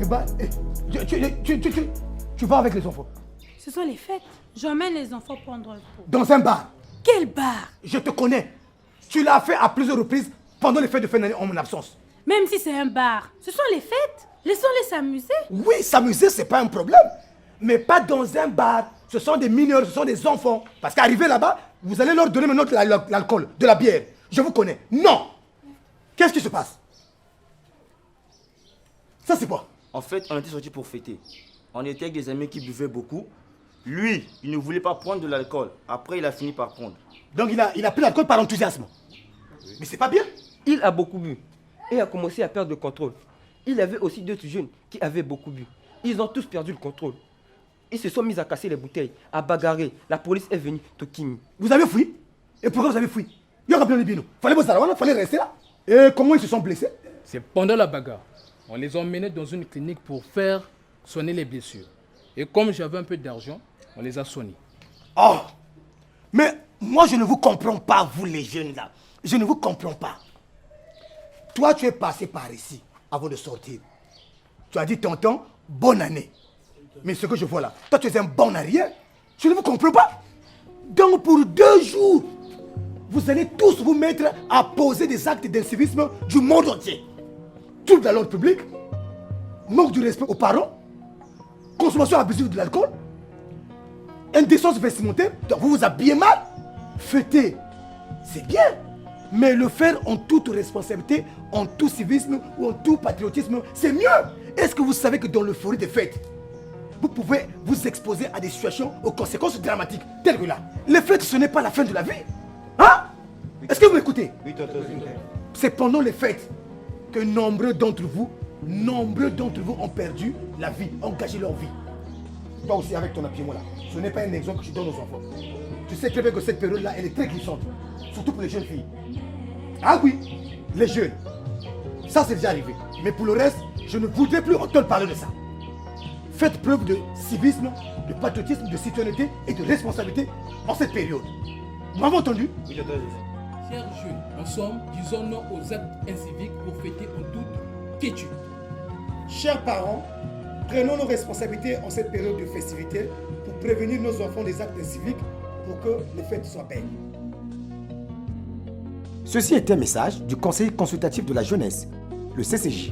bar. Tu vas avec les enfants. Ce sont les fêtes. J'emmène les enfants prendre un pot. Dans un bar. Quel bar? Je te connais. Tu l'as fait à plusieurs reprises pendant les fêtes de fin d'année en mon absence. Même si c'est un bar, ce sont les fêtes. Laissons-les s'amuser. Oui, s'amuser, c'est pas un problème. Mais pas dans un bar. Ce sont des mineurs, ce sont des enfants. Parce qu'arriver là-bas, vous allez leur donner maintenant de l'alcool, de la bière. Je vous connais. Non. Qu'est-ce qui se passe? Ça, c'est quoi? En fait, on était sortis pour fêter. On était avec des amis qui buvaient beaucoup. Lui, il ne voulait pas prendre de l'alcool. Après, il a fini par prendre. Donc, il a pris l'alcool par enthousiasme. Oui. Mais c'est pas bien. Il a beaucoup bu et a commencé à perdre le contrôle. Il y avait aussi d'autres jeunes qui avaient beaucoup bu. Ils ont tous perdu le contrôle. Ils se sont mis à casser les bouteilles, à bagarrer. La police est venue, Tokimi. Vous avez fui? Et pourquoi vous avez fui? Il y aura bien les binos. Fallait rester là. Et comment ils se sont blessés? C'est pendant la bagarre. On les a emmenés dans une clinique pour faire soigner les blessures. Et comme j'avais un peu d'argent, on les a soignés. Oh! Mais moi, je ne vous comprends pas, vous les jeunes là. Je ne vous comprends pas. Toi, tu es passé par ici avant de sortir. Tu as dit, tonton, bonne année. Mais ce que je vois là, toi, tu es un bon arrière. Je ne vous comprends pas. Donc, pour 2 jours, vous allez tous vous mettre à poser des actes d'incivisme du monde entier. Trouble à l'ordre public, manque du respect aux parents, consommation abusive de l'alcool, indécence vestimentaire, donc vous vous habillez mal, fêter, c'est bien, mais le faire en toute responsabilité, en tout civisme ou en tout patriotisme, c'est mieux. Est-ce que vous savez que dans l'euphorie des fêtes, vous pouvez vous exposer à des situations aux conséquences dramatiques, telles que là, les fêtes, ce n'est pas la fin de la vie. Hein? Est-ce que vous m'écoutez? Oui, tonton. C'est pendant les fêtes que nombreux d'entre vous ont perdu la vie, ont gâché leur vie. Toi aussi avec ton habillement là, ce n'est pas un exemple que je donne aux enfants. Tu sais très bien que cette période là, elle est très glissante, surtout pour les jeunes filles. Ah oui, les jeunes. Ça c'est déjà arrivé. Mais pour le reste, je ne voudrais plus entendre parler de ça. Faites preuve de civisme, de patriotisme, de citoyenneté et de responsabilité en cette période. Vous m'avez entendu? Oui, tonton. Chers jeunes, en somme, disons non aux actes inciviques pour fêter en toute quiétude. Chers parents, prenons nos responsabilités en cette période de festivité pour prévenir nos enfants des actes civiques pour que les fêtes soient belles. Ceci est un message du Conseil consultatif de la jeunesse, le CCJ.